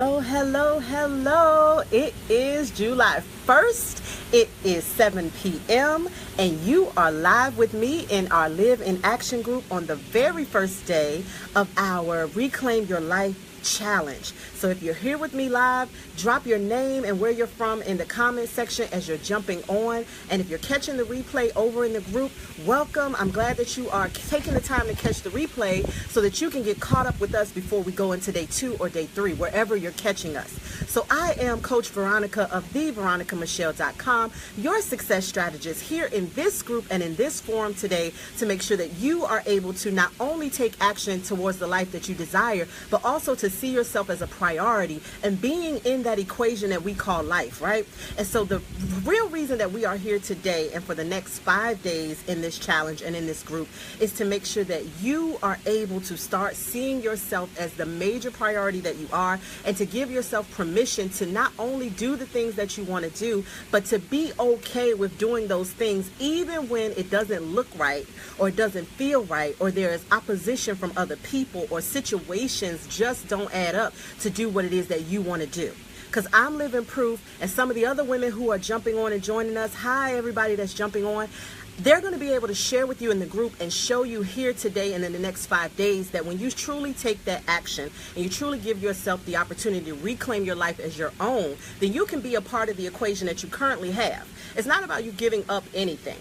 Oh, hello, hello. It is July 1st. It is 7 p.m. and you are live with me in our Live in Action group on the very first day of our Reclaim Your Life challenge. So if you're here with me live, drop your name and where you're from in the comment section as you're jumping on. And if you're catching the replay over in the group, welcome. I'm glad that you are taking the time to catch the replay so that you can get caught up with us before we go into day 2 or day 3, wherever you're catching us. So I am Coach Veronica of theveronicamichelle.com, your success strategist here in this group and in this forum today to make sure that you are able to not only take action towards the life that you desire, but also to see yourself as a priority and being in that equation that we call life, right? And so the real reason that we are here today and for the next 5 days in this challenge and in this group is to make sure that you are able to start seeing yourself as the major priority that you are, and to give yourself permission to not only do the things that you want to do, but to be okay with doing those things even when it doesn't look right or it doesn't feel right, or there is opposition from other people or situations just don't add up to do what it is that you want to do. Because I'm living proof, and some of the other women who are jumping on and joining us, hi everybody that's jumping on, they're going to be able to share with you in the group and show you here today and in the next 5 days that when you truly take that action and you truly give yourself the opportunity to reclaim your life as your own, then you can be a part of the equation that you currently have. It's not about you giving up anything.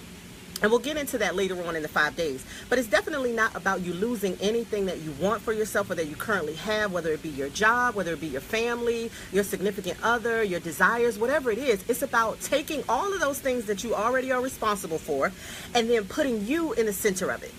And we'll get into that later on in the 5 days. But it's definitely not about you losing anything that you want for yourself or that you currently have, whether it be your job, whether it be your family, your significant other, your desires, whatever it is. It's about taking all of those things that you already are responsible for and then putting you in the center of it.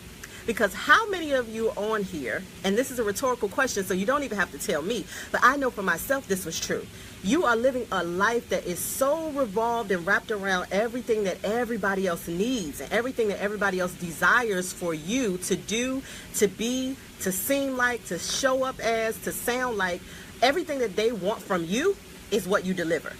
Because how many of you on here, and this is a rhetorical question, so you don't even have to tell me, but I know for myself this was true. You are living a life that is so revolved and wrapped around everything that everybody else needs and everything that everybody else desires for you to do, to be, to seem like, to show up as, to sound like. Everything that they want from you is what you deliver.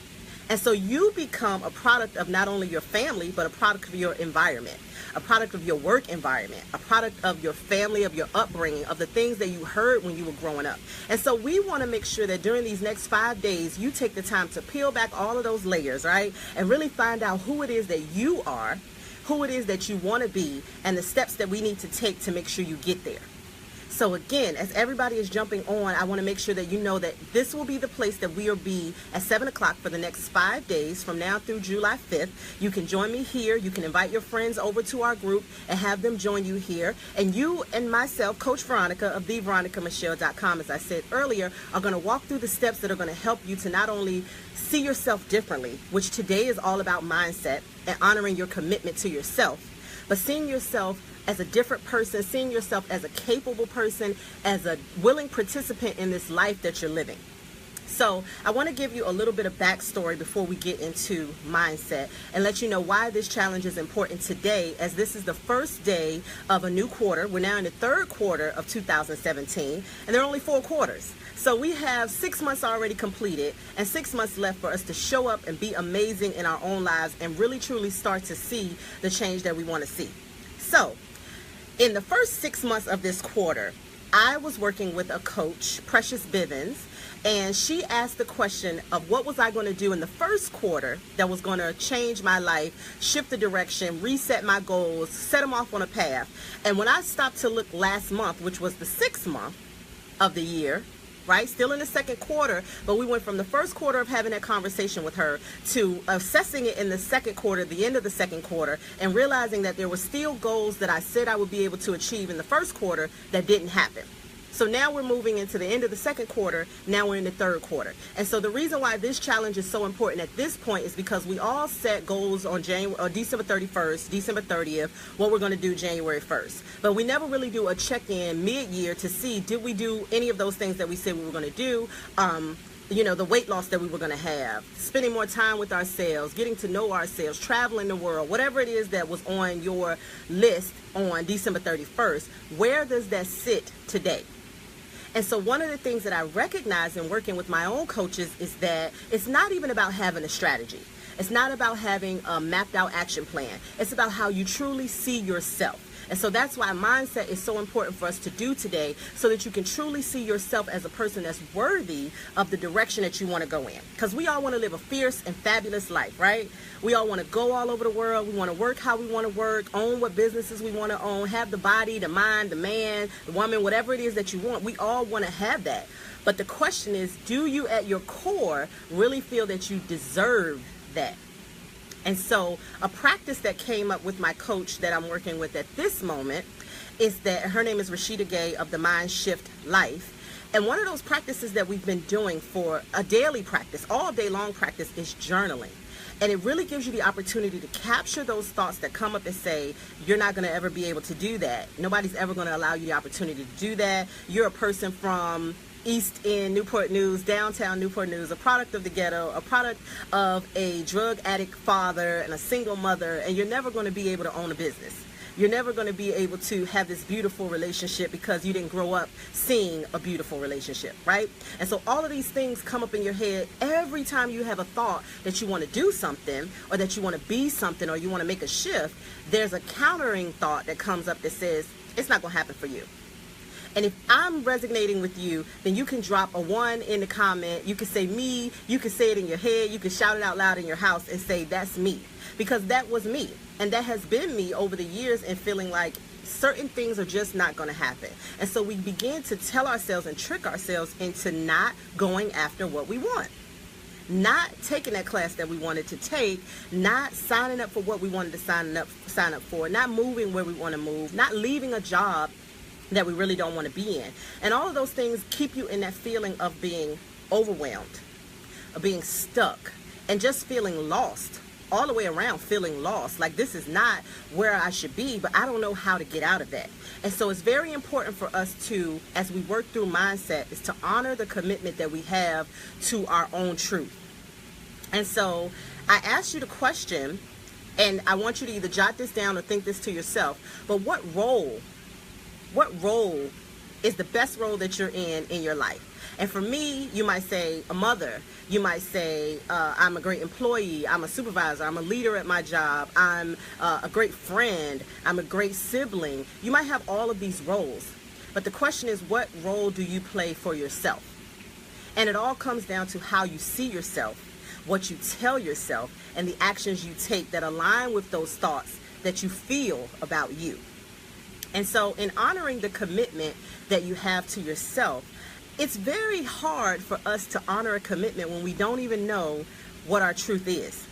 And so you become a product of not only your family, but a product of your environment, a product of your work environment, a product of your family, of your upbringing, of the things that you heard when you were growing up. And so we want to make sure that during these next 5 days, you take the time to peel back all of those layers, right? And really find out who it is that you are, who it is that you want to be, and the steps that we need to take to make sure you get there. So again, as everybody is jumping on, I want to make sure that you know that this will be the place that we will be at 7 o'clock for the next 5 days from now through July 5th. You can join me here. You can invite your friends over to our group and have them join you here. And you and myself, Coach Veronica of theveronicamichelle.com, as I said earlier, are going to walk through the steps that are going to help you to not only see yourself differently, which today is all about mindset and honoring your commitment to yourself, but seeing yourself as a different person, seeing yourself as a capable person, as a willing participant in this life that you're living. So I want to give you a little bit of backstory before we get into mindset and let you know why this challenge is important today, as this is the first day of a new quarter. We're now in the third quarter of 2017, and there are only 4 quarters. So we have 6 months already completed and 6 months left for us to show up and be amazing in our own lives and really truly start to see the change that we want to see. So in the first 6 months of this quarter, I was working with a coach, Precious Bivens, and she asked the question of what was I going to do in the first quarter that was going to change my life, shift the direction, reset my goals, set them off on a path. And when I stopped to look last month, which was the 6th month of the year, right? Still in the second quarter, but we went from the first quarter of having that conversation with her to assessing it in the second quarter, the end of the second quarter, and realizing that there were still goals that I said I would be able to achieve in the first quarter that didn't happen. So now we're moving into the end of the second quarter. Now we're in the third quarter. And so the reason why this challenge is so important at this point is because we all set goals on December 31st, December 30th, what we're going to do January 1st. But we never really do a check-in mid-year to see, did we do any of those things that we said we were going to do? The weight loss that we were going to have, spending more time with ourselves, getting to know ourselves, traveling the world, whatever it is that was on your list on December 31st, where does that sit today? And so one of the things that I recognize in working with my own coaches is that it's not even about having a strategy. It's not about having a mapped out action plan. It's about how you truly see yourself. And so that's why mindset is so important for us to do today, so that you can truly see yourself as a person that's worthy of the direction that you want to go in. Because we all want to live a fierce and fabulous life, right? We all want to go all over the world. We want to work how we want to work, own what businesses we want to own, have the body, the mind, the man, the woman, whatever it is that you want. We all want to have that. But the question is, do you at your core really feel that you deserve that? And so a practice that came up with my coach that I'm working with at this moment is that her name is Rashida Gay of the Mind Shift Life. And one of those practices that we've been doing for a daily practice, all day long practice, is journaling. And it really gives you the opportunity to capture those thoughts that come up and say, you're not going to ever be able to do that. Nobody's ever going to allow you the opportunity to do that. You're a person from East End, Newport News, downtown Newport News, a product of the ghetto, a product of a drug addict father and a single mother, and you're never going to be able to own a business. You're never going to be able to have this beautiful relationship because you didn't grow up seeing a beautiful relationship, right? And so all of these things come up in your head every time you have a thought that you want to do something, or that you want to be something, or you want to make a shift. There's a countering thought that comes up that says, it's not going to happen for you. And if I'm resonating with you, then you can drop a 1 in the comment. You can say me. You can say it in your head. You can shout it out loud in your house and say, that's me. Because that was me. And that has been me over the years, and feeling like certain things are just not going to happen. And so we begin to tell ourselves and trick ourselves into not going after what we want. Not taking that class that we wanted to take, not signing up for what we wanted to sign up for, not moving where we want to move, not leaving a job that we really don't want to be in. And all of those things keep you in that feeling of being overwhelmed, of being stuck, and just feeling lost, all the way around, feeling lost. Like, this is not where I should be, but I don't know how to get out of that. And so it's very important for us to, as we work through mindset, is to honor the commitment that we have to our own truth. And so I asked you the question, and I want you to either jot this down or think this to yourself, but what role is the best role that you're in your life? And for me, you might say a mother. You might say, I'm a great employee. I'm a supervisor. I'm a leader at my job. I'm a great friend. I'm a great sibling. You might have all of these roles. But the question is, what role do you play for yourself? And it all comes down to how you see yourself, what you tell yourself, and the actions you take that align with those thoughts that you feel about you. And so in honoring the commitment that you have to yourself, it's very hard for us to honor a commitment when we don't even know what our truth is.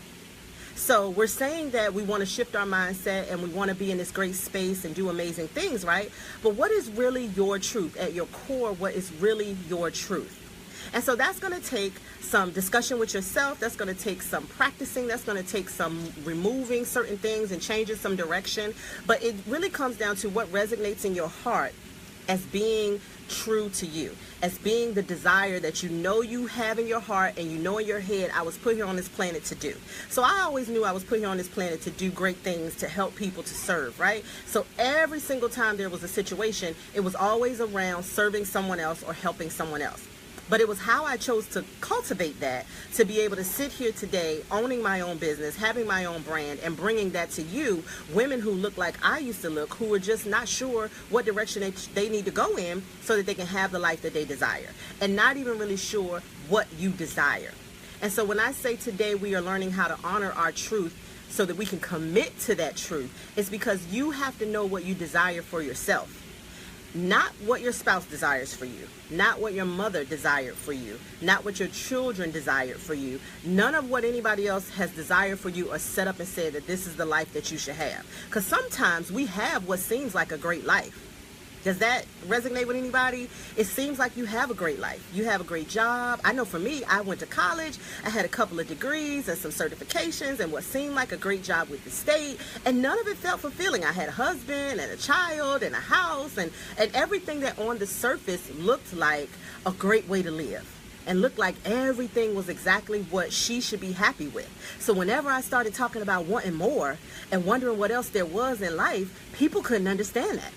So we're saying that we want to shift our mindset and we want to be in this great space and do amazing things, right? But what is really your truth? At your core, what is really your truth? And so that's going to take some discussion with yourself. That's going to take some practicing. That's going to take some removing certain things and changing some direction. But it really comes down to what resonates in your heart as being true to you, as being the desire that you know you have in your heart and you know in your head, I was put here on this planet to do. So I always knew I was put here on this planet to do great things, to help people, to serve, right? So every single time there was a situation, it was always around serving someone else or helping someone else. But it was how I chose to cultivate that, to be able to sit here today, owning my own business, having my own brand, and bringing that to you, women who look like I used to look, who are just not sure what direction they need to go in so that they can have the life that they desire, and not even really sure what you desire. And so when I say today we are learning how to honor our truth so that we can commit to that truth, it's because you have to know what you desire for yourself. Not what your spouse desires for you, not what your mother desired for you, not what your children desired for you, none of what anybody else has desired for you or set up and said that this is the life that you should have. Because sometimes we have what seems like a great life. Does that resonate with anybody? It seems like you have a great life. You have a great job. I know for me, I went to college. I had a couple of degrees and some certifications and what seemed like a great job with the state. And none of it felt fulfilling. I had a husband and a child and a house and everything that on the surface looked like a great way to live. And looked like everything was exactly what she should be happy with. So whenever I started talking about wanting more and wondering what else there was in life, people couldn't understand that.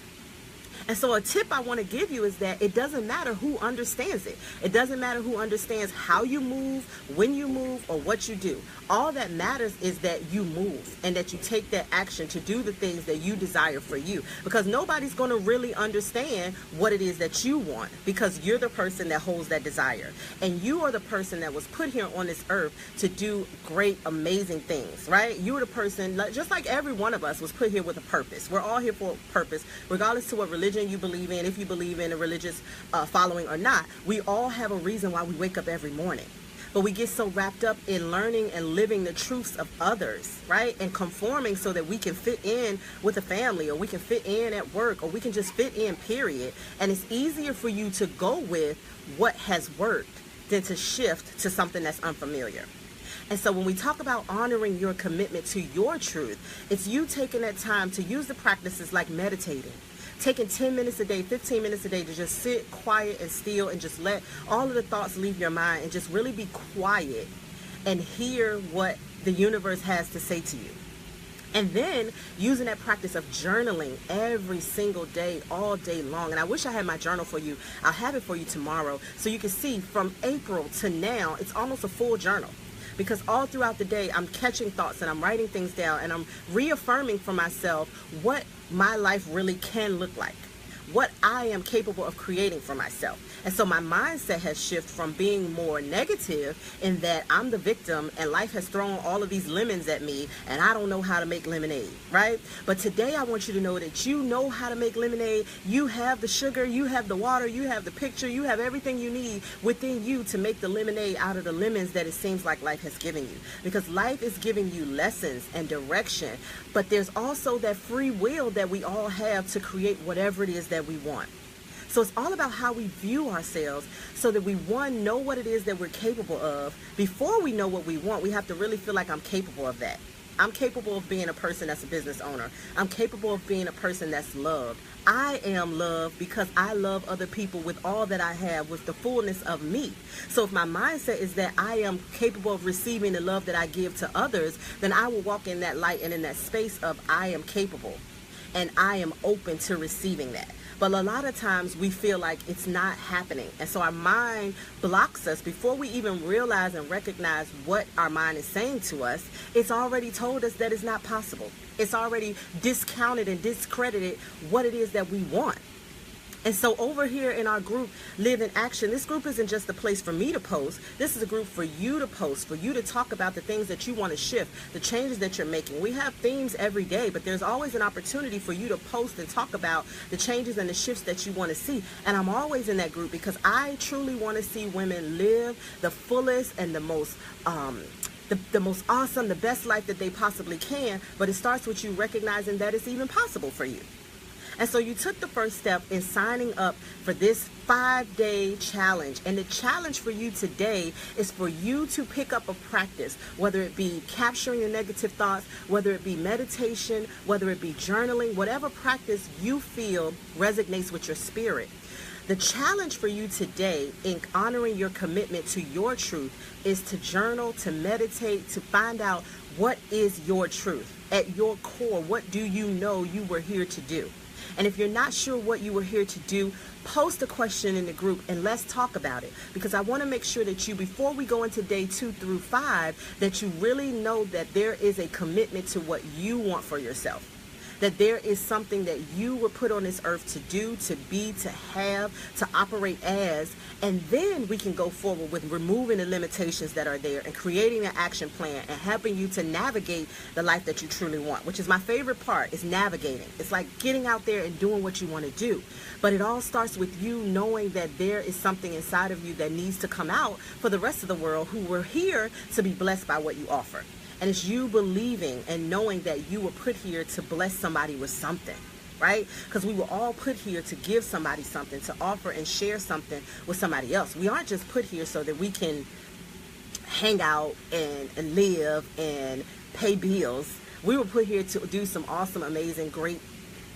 And so a tip I want to give you is that it doesn't matter who understands it. It doesn't matter who understands how you move, when you move, or what you do. All that matters is that you move and that you take that action to do the things that you desire for you. Because nobody's going to really understand what it is that you want, because you're the person that holds that desire. And you are the person that was put here on this earth to do great, amazing things, right? You are the person, just like every one of us was put here with a purpose. We're all here for a purpose, regardless to what religion you believe in, if you believe in a religious following or not. We all have a reason why we wake up every morning. But we get so wrapped up in learning and living the truths of others, right? And conforming so that we can fit in with a family, or we can fit in at work, or we can just fit in, period. And it's easier for you to go with what has worked than to shift to something that's unfamiliar. And so when we talk about honoring your commitment to your truth, it's you taking that time to use the practices like meditating, taking 10 minutes a day, 15 minutes a day to just sit quiet and still and just let all of the thoughts leave your mind and just really be quiet and hear what the universe has to say to you. And then using that practice of journaling every single day, all day long. And I wish I had my journal for you. I'll have it for you tomorrow so you can see from April to now, it's almost a full journal. Because all throughout the day, I'm catching thoughts and I'm writing things down and I'm reaffirming for myself what my life really can look like, what I am capable of creating for myself. And so my mindset has shifted from being more negative in that I'm the victim and life has thrown all of these lemons at me and I don't know how to make lemonade, right? But today I want you to know that you know how to make lemonade. You have the sugar, you have the water, you have the picture, you have everything you need within you to make the lemonade out of the lemons that it seems like life has given you. Because life is giving you lessons and direction, but there's also that free will that we all have to create whatever it is that we want. So it's all about how we view ourselves so that we, one, know what it is that we're capable of. Before we know what we want, we have to really feel like I'm capable of that. I'm capable of being a person that's a business owner. I'm capable of being a person that's loved. I am loved because I love other people with all that I have, with the fullness of me. So if my mindset is that I am capable of receiving the love that I give to others, then I will walk in that light and in that space of I am capable and I am open to receiving that. But a lot of times we feel like it's not happening. And so our mind blocks us before we even realize and recognize what our mind is saying to us. It's already told us that it's not possible. It's already discounted and discredited what it is that we want. And so over here in our group, Live in Action, this group isn't just a place for me to post. This is a group for you to post, for you to talk about the things that you want to shift, the changes that you're making. We have themes every day, but there's always an opportunity for you to post and talk about the changes and the shifts that you want to see. And I'm always in that group because I truly want to see women live the fullest and the most the most awesome, the best life that they possibly can. But it starts with you recognizing that it's even possible for you. And so you took the first step in signing up for this 5-day challenge. And the challenge for you today is for you to pick up a practice, whether it be capturing your negative thoughts, whether it be meditation, whether it be journaling, whatever practice you feel resonates with your spirit. The challenge for you today in honoring your commitment to your truth is to journal, to meditate, to find out what is your truth. At your core, what do you know you were here to do? And if you're not sure what you were here to do, post a question in the group and let's talk about it. Because I want to make sure that you, before we go into day 2 through 5, that you really know that there is a commitment to what you want for yourself. That there is something that you were put on this earth to do, to be, to have, to operate as, and then we can go forward with removing the limitations that are there and creating an action plan and helping you to navigate the life that you truly want, which is my favorite part, is navigating. It's like getting out there and doing what you want to do. But it all starts with you knowing that there is something inside of you that needs to come out for the rest of the world who were here to be blessed by what you offer. And it's you believing and knowing that you were put here to bless somebody with something, right? Because we were all put here to give somebody something, to offer and share something with somebody else. We aren't just put here so that we can hang out and live and pay bills. We were put here to do some awesome, amazing, great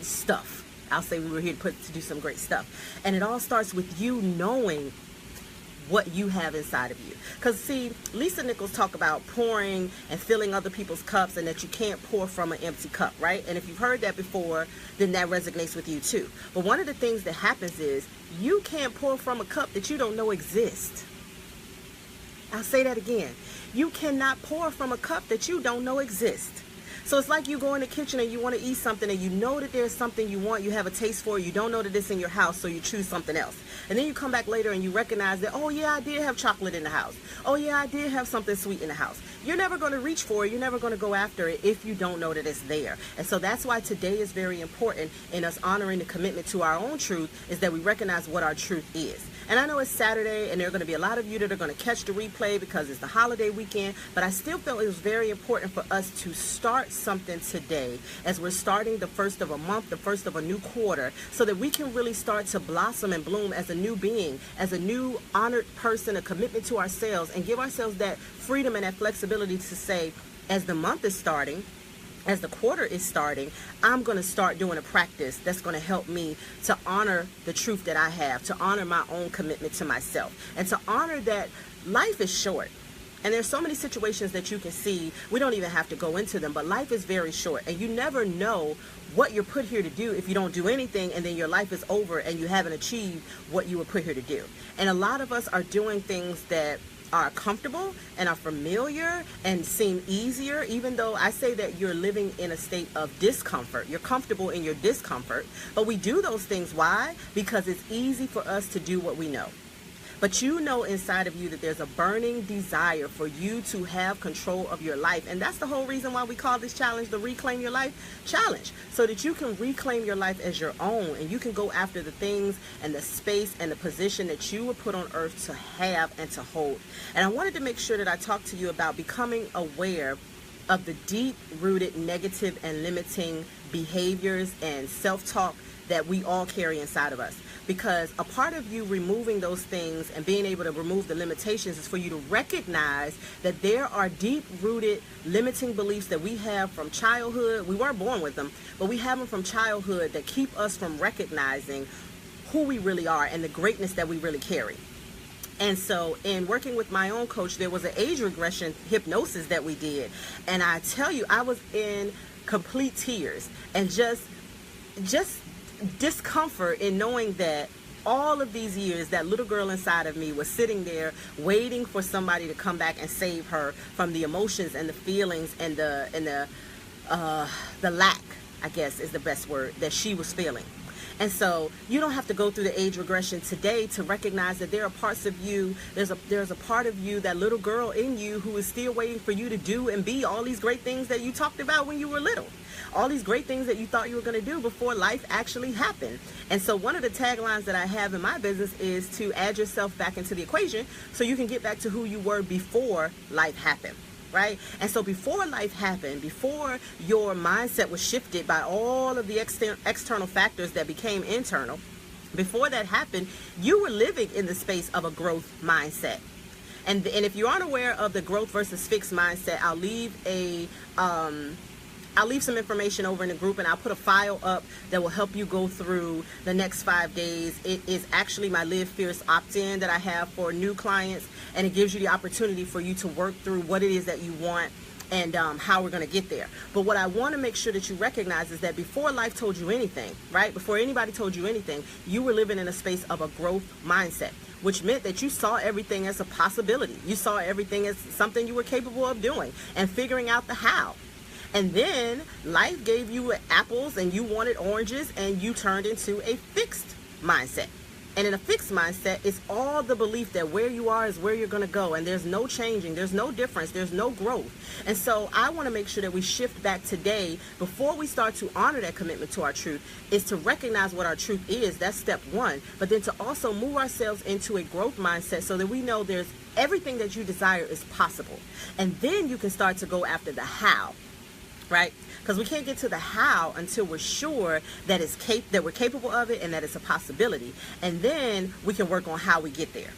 stuff. I'll say we were here to do some great stuff. And it all starts with you knowing what you have inside of you. Because see, Lisa Nichols talk about pouring and filling other people's cups, and that you can't pour from an empty cup, right? And if you've heard that before, then that resonates with you too. But one of the things that happens is you can't pour from a cup that you don't know exists. I'll say that again. You cannot pour from a cup that you don't know exists. So it's like you go in the kitchen and you want to eat something and you know that there's something you want, you have a taste for it, you don't know that it's in your house, so you choose something else. And then you come back later and you recognize that, oh yeah, I did have chocolate in the house. Oh yeah, I did have something sweet in the house. You're never going to reach for it, you're never going to go after it if you don't know that it's there. And so that's why today is very important in us honoring the commitment to our own truth, is that we recognize what our truth is. And I know it's Saturday and there are going to be a lot of you that are going to catch the replay because it's the holiday weekend, but I still felt it was very important for us to start something today as we're starting the first of a month, the first of a new quarter, so that we can really start to blossom and bloom as a new being, as a new honored person, a commitment to ourselves, and give ourselves that freedom and that flexibility to say, as the month is starting, as the quarter is starting, I'm going to start doing a practice that's going to help me to honor the truth that I have, to honor my own commitment to myself, and to honor that life is short. And there's so many situations that you can see, we don't even have to go into them, but life is very short, and you never know what you're put here to do if you don't do anything, and then your life is over and you haven't achieved what you were put here to do. And a lot of us are doing things that are comfortable and are familiar and seem easier, even though I say that you're living in a state of discomfort. You're comfortable in your discomfort, but we do those things. Why? Because it's easy for us to do what we know. But you know inside of you that there's a burning desire for you to have control of your life. And that's the whole reason why we call this challenge the Reclaim Your Life Challenge. So that you can reclaim your life as your own, and you can go after the things and the space and the position that you were put on earth to have and to hold. And I wanted to make sure that I talked to you about becoming aware of the deep-rooted negative and limiting behaviors and self-talk that we all carry inside of us. Because a part of you removing those things and being able to remove the limitations is for you to recognize that there are deep-rooted limiting beliefs that we have from childhood. We weren't born with them, but we have them from childhood that keep us from recognizing who we really are and the greatness that we really carry. And so in working with my own coach, there was an age regression hypnosis that we did. And I tell you, I was in complete tears and just discomfort in knowing that all of these years that little girl inside of me was sitting there waiting for somebody to come back and save her from the emotions and the feelings and the lack, I guess is the best word, that she was feeling. And so you don't have to go through the age regression today to recognize that there are parts of you, there's a part of you, that little girl in you, who is still waiting for you to do and be all these great things that you talked about when you were little. All these great things that you thought you were going to do before life actually happened. And so one of the taglines that I have in my business is to add yourself back into the equation so you can get back to who you were before life happened. Right? And so before life happened, before your mindset was shifted by all of the external factors that became internal, before that happened, you were living in the space of a growth mindset. And if you aren't aware of the growth versus fixed mindset, I'll leave some information over in the group, and I'll put a file up that will help you go through the next 5 days. It is actually my Live Fierce opt-in that I have for new clients, and it gives you the opportunity for you to work through what it is that you want and how we're going to get there. But what I want to make sure that you recognize is that before life told you anything, right? Before anybody told you anything, you were living in a space of a growth mindset, which meant that you saw everything as a possibility. You saw everything as something you were capable of doing and figuring out the how. And then life gave you apples and you wanted oranges, and you turned into a fixed mindset. And in a fixed mindset, it's all the belief that where you are is where you're going to go, and there's no changing, there's no difference, there's no growth. And so I want to make sure that we shift back today, before we start to honor that commitment to our truth, is to recognize what our truth is. That's step one. But then to also move ourselves into a growth mindset so that we know there's everything that you desire is possible. And then you can start to go after the how. Right? Because we can't get to the how until we're sure that that we're capable of it and that it's a possibility. And then we can work on how we get there.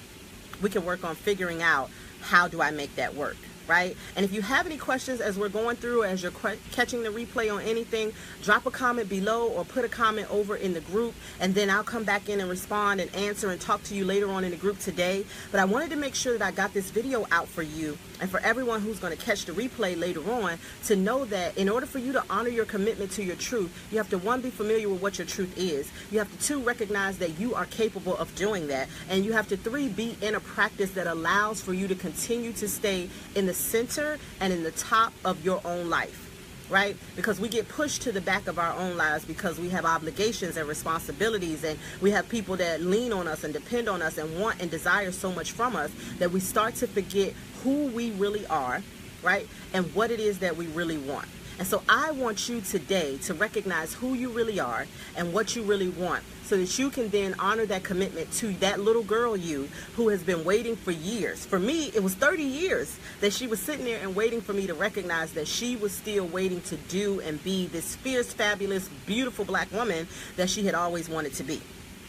We can work on figuring out, how do I make that work? right? And if you have any questions as we're going through, as you're catching the replay on anything, drop a comment below or put a comment over in the group, and then I'll come back in and respond and answer and talk to you later on in the group today. But I wanted to make sure that I got this video out for you and for everyone who's going to catch the replay later on, to know that in order for you to honor your commitment to your truth, you have to, one, be familiar with what your truth is. You have to, two, recognize that you are capable of doing that. And you have to, three, be in a practice that allows for you to continue to stay in the center and in the top of your own life. Right? Because we get pushed to the back of our own lives because we have obligations and responsibilities, and we have people that lean on us and depend on us and want and desire so much from us that we start to forget who we really are, right? And what it is that we really want. And so I want you today to recognize who you really are and what you really want, so that you can then honor that commitment to that little girl you who has been waiting for years. For me, it was 30 years that she was sitting there and waiting for me to recognize that she was still waiting to do and be this fierce, fabulous, beautiful black woman that she had always wanted to be.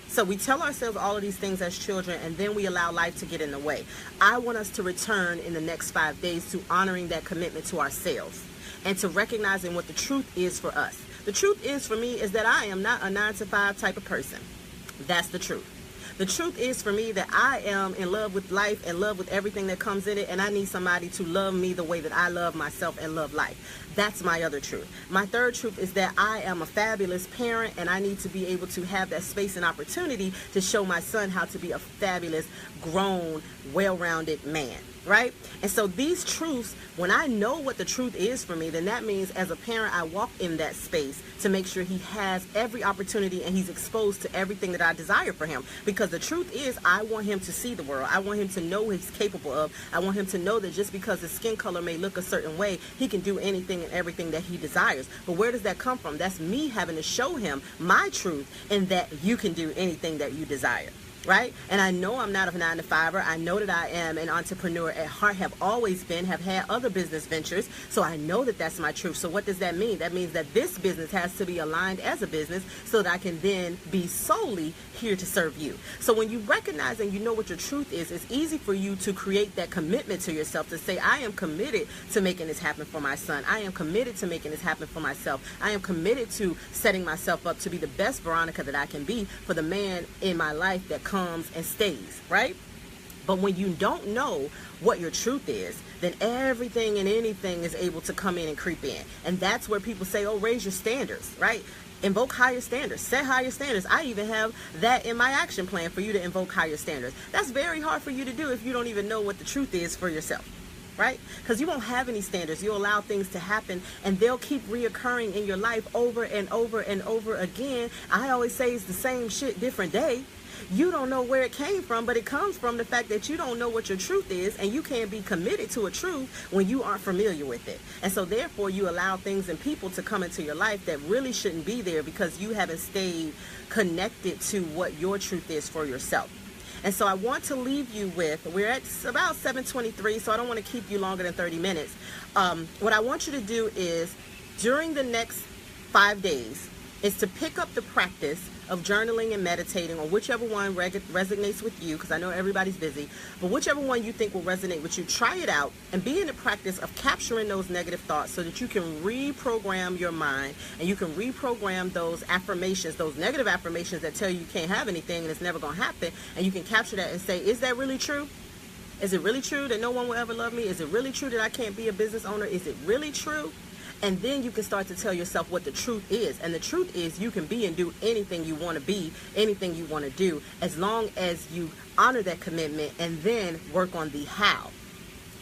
So we tell ourselves all of these things as children, and then we allow life to get in the way. I want us to return in the next 5 days to honoring that commitment to ourselves and to recognizing what the truth is for us. The truth is for me is that I am not a 9-to-5 type of person. That's the truth. The truth is for me that I am in love with life, in love with everything that comes in it, and I need somebody to love me the way that I love myself and love life. That's my other truth. My third truth is that I am a fabulous parent, and I need to be able to have that space and opportunity to show my son how to be a fabulous, grown, well-rounded man. Right? And so these truths, when I know what the truth is for me, then that means as a parent, I walk in that space to make sure he has every opportunity and he's exposed to everything that I desire for him. Because the truth is, I want him to see the world. I want him to know what he's capable of. I want him to know that just because his skin color may look a certain way, he can do anything and everything that he desires. But where does that come from? That's me having to show him my truth, and that you can do anything that you desire. Right? And I know I'm not a 9-to-5er. I know that I am an entrepreneur at heart, have always been, have had other business ventures. So I know that that's my truth. So what does that mean? That means that this business has to be aligned as a business so that I can then be solely here to serve you. So when you recognize and you know what your truth is, it's easy for you to create that commitment to yourself to say, I am committed to making this happen for my son. I am committed to making this happen for myself. I am committed to setting myself up to be the best Veronica that I can be for the man in my life that comes and stays, right? But when you don't know what your truth is, then everything and anything is able to come in and creep in. And that's where people say, oh, raise your standards, right? Invoke higher standards, set higher standards. I even have that in my action plan for you to invoke higher standards. That's very hard for you to do if you don't even know what the truth is for yourself. Right? Because you won't have any standards. You'll allow things to happen, and they'll keep reoccurring in your life over and over and over again. I always say it's the same shit, different day. You don't know where it came from, but it comes from the fact that you don't know what your truth is, and you can't be committed to a truth when you aren't familiar with it. And so therefore you allow things and people to come into your life that really shouldn't be there because you haven't stayed connected to what your truth is for yourself. And so I want to leave you with, we're at about 7:23, so I don't want to keep you longer than 30 minutes. What I want you to do is, during the next 5 days, is to pick up the practice of journaling and meditating, or whichever one resonates with you, because I know everybody's busy, but whichever one you think will resonate with you, try it out and be in the practice of capturing those negative thoughts so that you can reprogram your mind, and you can reprogram those affirmations, those negative affirmations that tell you can't have anything and it's never going to happen, and you can capture that and say, is that really true? Is it really true that no one will ever love me? Is it really true that I can't be a business owner? Is it really true? And then you can start to tell yourself what the truth is. And the truth is you can be and do anything you want to be, anything you want to do, as long as you honor that commitment and then work on the how.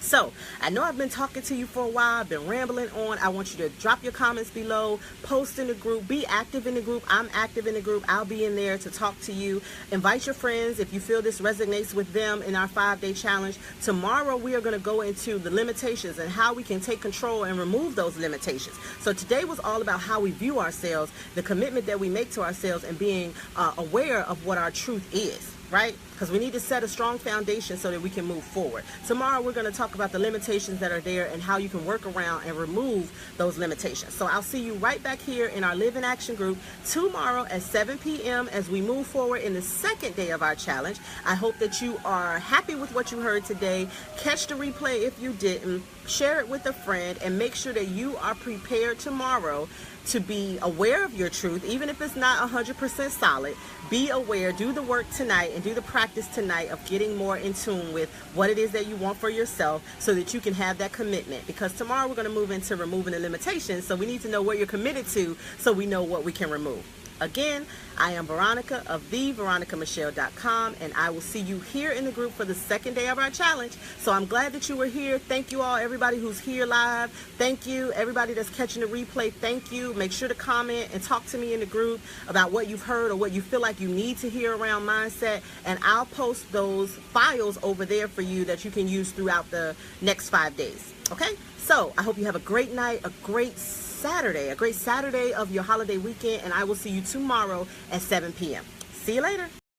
So I know I've been talking to you for a while. I've been rambling on. I want you to drop your comments below, post in the group, be active in the group. I'm active in the group. I'll be in there to talk to you. Invite your friends if you feel this resonates with them in our 5-day challenge. Tomorrow we are going to go into the limitations and how we can take control and remove those limitations. So today was all about how we view ourselves, the commitment that we make to ourselves, and being aware of what our truth is. right? Because we need to set a strong foundation so that we can move forward. Tomorrow we're going to talk about the limitations that are there and how you can work around and remove those limitations. So I'll see you right back here in our Live in Action group tomorrow at 7 p.m. as we move forward in the second day of our challenge. I hope that you are happy with what you heard today. Catch the replay if you didn't. Share it with a friend and make sure that you are prepared tomorrow to be aware of your truth, even if it's not 100% solid. Be aware, do the work tonight and do the practice tonight of getting more in tune with what it is that you want for yourself so that you can have that commitment. Because tomorrow we're going to move into removing the limitations, so we need to know what you're committed to so we know what we can remove. Again, I am Veronica of theveronicamichelle.com, and I will see you here in the group for the second day of our challenge. So I'm glad that you were here. Thank you all, everybody who's here live. Thank you, everybody that's catching the replay. Thank you. Make sure to comment and talk to me in the group about what you've heard or what you feel like you need to hear around mindset, and I'll post those files over there for you that you can use throughout the next 5 days. Okay? So I hope you have a great night, a great Saturday of your holiday weekend, and I will see you tomorrow at 7 p.m. See you later.